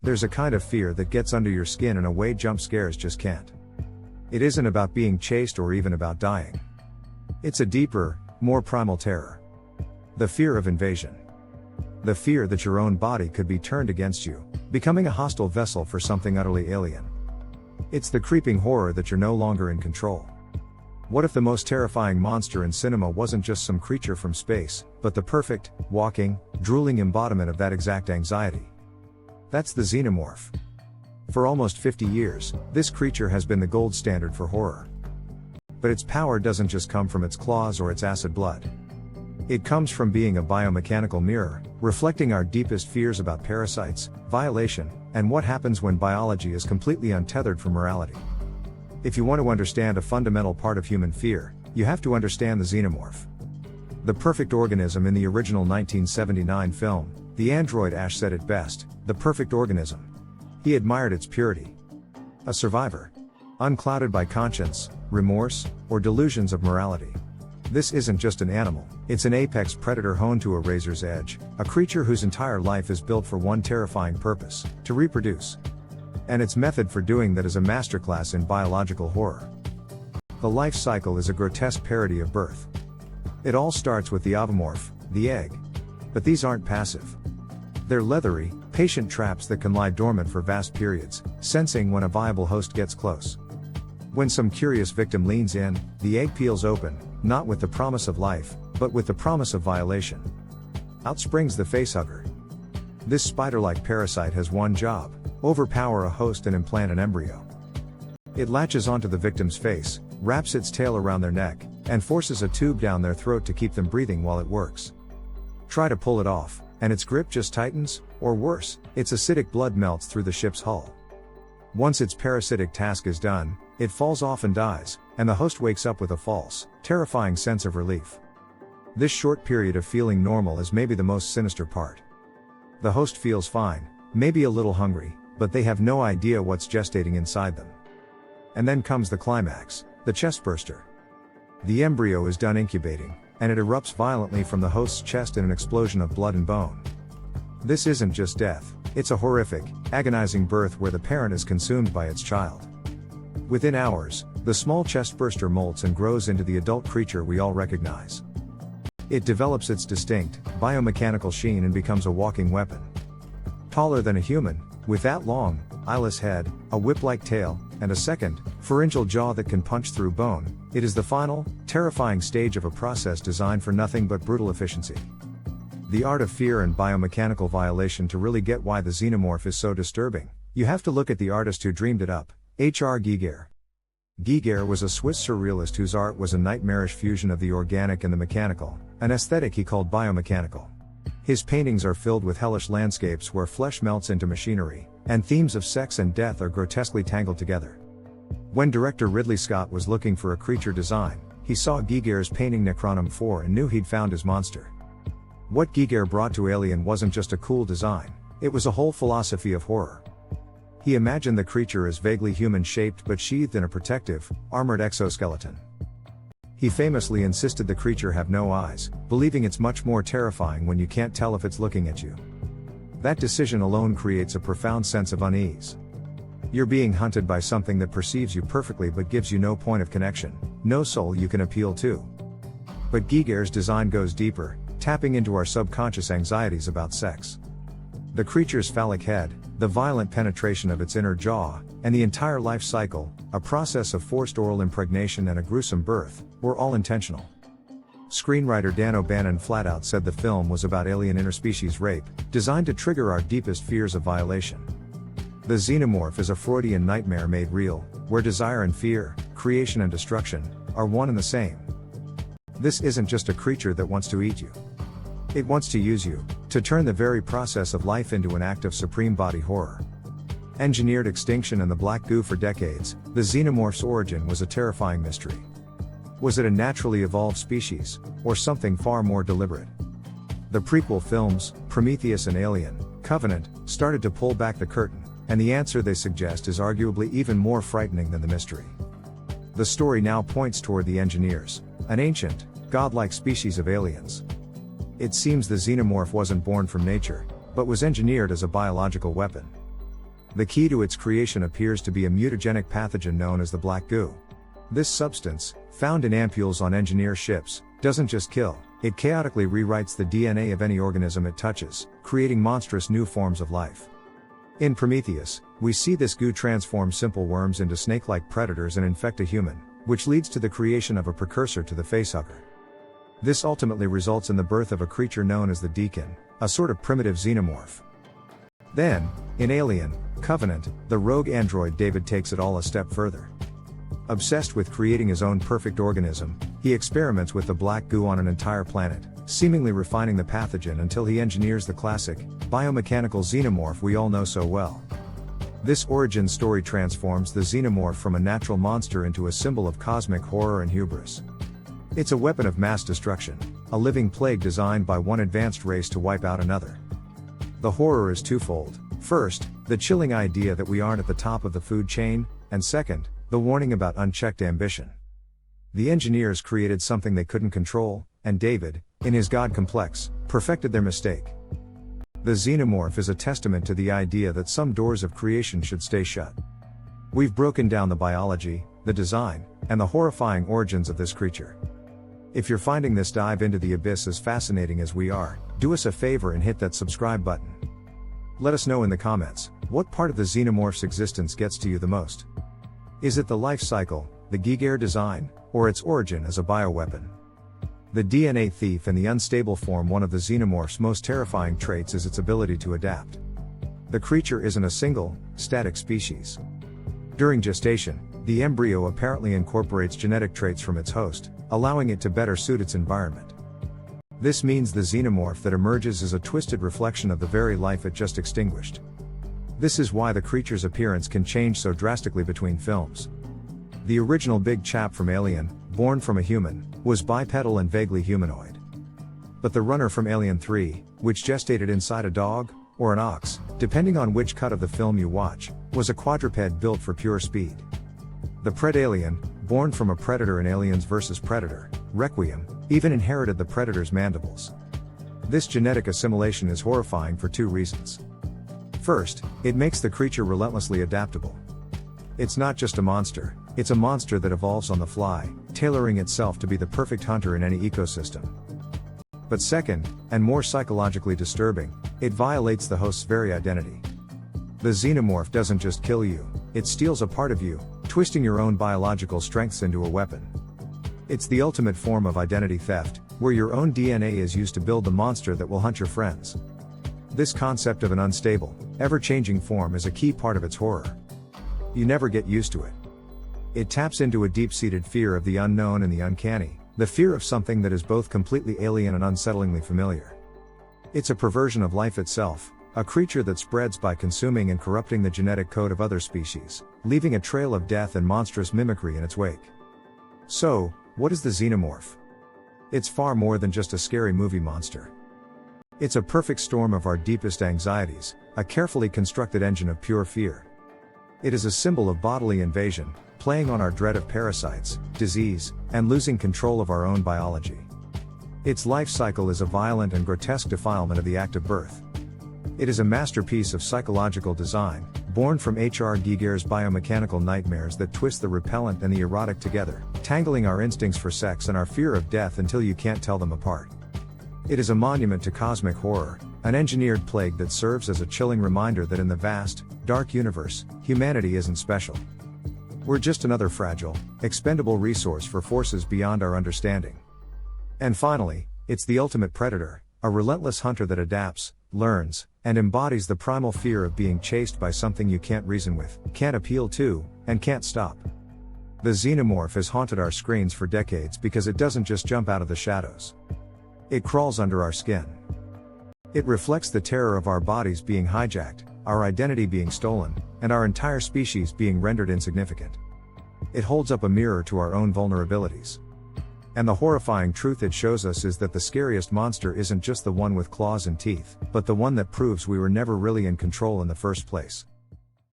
There's a kind of fear that gets under your skin in a way jump scares just can't. It isn't about being chased or even about dying. It's a deeper, more primal terror. The fear of invasion. The fear that your own body could be turned against you, becoming a hostile vessel for something utterly alien. It's the creeping horror that you're no longer in control. What if the most terrifying monster in cinema wasn't just some creature from space, but the perfect, walking, drooling embodiment of that exact anxiety? That's the Xenomorph. For almost 50 years, this creature has been the gold standard for horror. But its power doesn't just come from its claws or its acid blood. It comes from being a biomechanical mirror, reflecting our deepest fears about parasites, violation, and what happens when biology is completely untethered from morality. If you want to understand a fundamental part of human fear, you have to understand the Xenomorph. The perfect organism in the original 1979 film, the android Ash said it best, the perfect organism. He admired its purity. A survivor. Unclouded by conscience, remorse, or delusions of morality. This isn't just an animal, it's an apex predator honed to a razor's edge, a creature whose entire life is built for one terrifying purpose, to reproduce. And its method for doing that is a masterclass in biological horror. The life cycle is a grotesque parody of birth. It all starts with the Ovomorph, the egg. But these aren't passive. They're leathery, patient traps that can lie dormant for vast periods, sensing when a viable host gets close. When some curious victim leans in, the egg peels open, not with the promise of life, but with the promise of violation. Out springs the facehugger. This spider-like parasite has one job: overpower a host and implant an embryo. It latches onto the victim's face, wraps its tail around their neck, and forces a tube down their throat to keep them breathing while it works. Try to pull it off, and its grip just tightens, or worse, its acidic blood melts through the ship's hull. Once its parasitic task is done, it falls off and dies, and the host wakes up with a false, terrifying sense of relief. This short period of feeling normal is maybe the most sinister part. The host feels fine, maybe a little hungry, but they have no idea what's gestating inside them. And then comes the climax, the chestburster. The embryo is done incubating, and it erupts violently from the host's chest in an explosion of blood and bone. This isn't just death, it's a horrific, agonizing birth where the parent is consumed by its child. Within hours, the small chestburster molts and grows into the adult creature we all recognize. It develops its distinct, biomechanical sheen and becomes a walking weapon. Taller than a human, with that long, eyeless head, a whip-like tail, and a second, pharyngeal jaw that can punch through bone, it is the final, terrifying stage of a process designed for nothing but brutal efficiency. The art of fear and biomechanical violation. To really get why the Xenomorph is so disturbing, you have to look at the artist who dreamed it up, H.R. Giger. Giger was a Swiss surrealist whose art was a nightmarish fusion of the organic and the mechanical, an aesthetic he called biomechanical. His paintings are filled with hellish landscapes where flesh melts into machinery, and themes of sex and death are grotesquely tangled together. When director Ridley Scott was looking for a creature design, he saw Giger's painting Necronom 4 and knew he'd found his monster. What Giger brought to Alien wasn't just a cool design, it was a whole philosophy of horror. He imagined the creature as vaguely human-shaped but sheathed in a protective, armored exoskeleton. He famously insisted the creature have no eyes, believing it's much more terrifying when you can't tell if it's looking at you. That decision alone creates a profound sense of unease. You're being hunted by something that perceives you perfectly but gives you no point of connection, no soul you can appeal to. But Giger's design goes deeper, tapping into our subconscious anxieties about sex. The creature's phallic head, the violent penetration of its inner jaw, and the entire life cycle, a process of forced oral impregnation and a gruesome birth, were all intentional. Screenwriter Dan O'Bannon flat out said the film was about alien interspecies rape, designed to trigger our deepest fears of violation. The Xenomorph is a Freudian nightmare made real, where desire and fear, creation and destruction, are one and the same. This isn't just a creature that wants to eat you. It wants to use you, to turn the very process of life into an act of supreme body horror. Engineered extinction and the black goo for decades, the Xenomorph's origin was a terrifying mystery. Was it a naturally evolved species, or something far more deliberate? The prequel films, Prometheus and Alien, Covenant, started to pull back the curtain, and the answer they suggest is arguably even more frightening than the mystery. The story now points toward the engineers, an ancient, godlike species of aliens. It seems the Xenomorph wasn't born from nature, but was engineered as a biological weapon. The key to its creation appears to be a mutagenic pathogen known as the black goo. This substance, found in ampules on engineer ships, doesn't just kill, it chaotically rewrites the DNA of any organism it touches, creating monstrous new forms of life. In Prometheus, we see this goo transform simple worms into snake-like predators and infect a human, which leads to the creation of a precursor to the facehugger. This ultimately results in the birth of a creature known as the Deacon, a sort of primitive xenomorph. Then, in Alien, Covenant, the rogue android David takes it all a step further. Obsessed with creating his own perfect organism, he experiments with the black goo on an entire planet, seemingly refining the pathogen until he engineers the classic, biomechanical xenomorph we all know so well. This origin story transforms the xenomorph from a natural monster into a symbol of cosmic horror and hubris. It's a weapon of mass destruction, a living plague designed by one advanced race to wipe out another. The horror is twofold. First, the chilling idea that we aren't at the top of the food chain, and second, the warning about unchecked ambition. The engineers created something they couldn't control, and David, in his God complex, perfected their mistake. The xenomorph is a testament to the idea that some doors of creation should stay shut. We've broken down the biology, the design, and the horrifying origins of this creature. If you're finding this dive into the abyss as fascinating as we are, do us a favor and hit that subscribe button. Let us know in the comments, what part of the xenomorph's existence gets to you the most? Is it the life cycle, the Giger design, or its origin as a bioweapon? The DNA thief and the unstable form. One of the xenomorph's most terrifying traits is its ability to adapt. The creature isn't a single, static species. During gestation, the embryo apparently incorporates genetic traits from its host, allowing it to better suit its environment. This means the xenomorph that emerges is a twisted reflection of the very life it just extinguished. This is why the creature's appearance can change so drastically between films. The original big chap from Alien, born from a human, was bipedal and vaguely humanoid. But the runner from Alien 3, which gestated inside a dog, or an ox, depending on which cut of the film you watch, was a quadruped built for pure speed. The Predalien, born from a predator in Aliens vs. Predator, Requiem, even inherited the predator's mandibles. This genetic assimilation is horrifying for two reasons. First, it makes the creature relentlessly adaptable. It's not just a monster, it's a monster that evolves on the fly, tailoring itself to be the perfect hunter in any ecosystem. But second, and more psychologically disturbing, it violates the host's very identity. The xenomorph doesn't just kill you, it steals a part of you, twisting your own biological strengths into a weapon. It's the ultimate form of identity theft, where your own DNA is used to build the monster that will hunt your friends. This concept of an unstable, ever-changing form is a key part of its horror. You never get used to it. It taps into a deep-seated fear of the unknown and the uncanny, the fear of something that is both completely alien and unsettlingly familiar. It's a perversion of life itself, a creature that spreads by consuming and corrupting the genetic code of other species, leaving a trail of death and monstrous mimicry in its wake. So, what is the xenomorph? It's far more than just a scary movie monster. It's a perfect storm of our deepest anxieties, a carefully constructed engine of pure fear. It is a symbol of bodily invasion, playing on our dread of parasites, disease, and losing control of our own biology. Its life cycle is a violent and grotesque defilement of the act of birth. It is a masterpiece of psychological design, born from H.R. Giger's biomechanical nightmares that twist the repellent and the erotic together, tangling our instincts for sex and our fear of death until you can't tell them apart. It is a monument to cosmic horror, an engineered plague that serves as a chilling reminder that in the vast, dark universe, humanity isn't special. We're just another fragile, expendable resource for forces beyond our understanding. And finally, it's the ultimate predator, a relentless hunter that adapts, learns, and embodies the primal fear of being chased by something you can't reason with, can't appeal to, and can't stop. The xenomorph has haunted our screens for decades because it doesn't just jump out of the shadows. It crawls under our skin. It reflects the terror of our bodies being hijacked, our identity being stolen, and our entire species being rendered insignificant. It holds up a mirror to our own vulnerabilities. And the horrifying truth it shows us is that the scariest monster isn't just the one with claws and teeth, but the one that proves we were never really in control in the first place.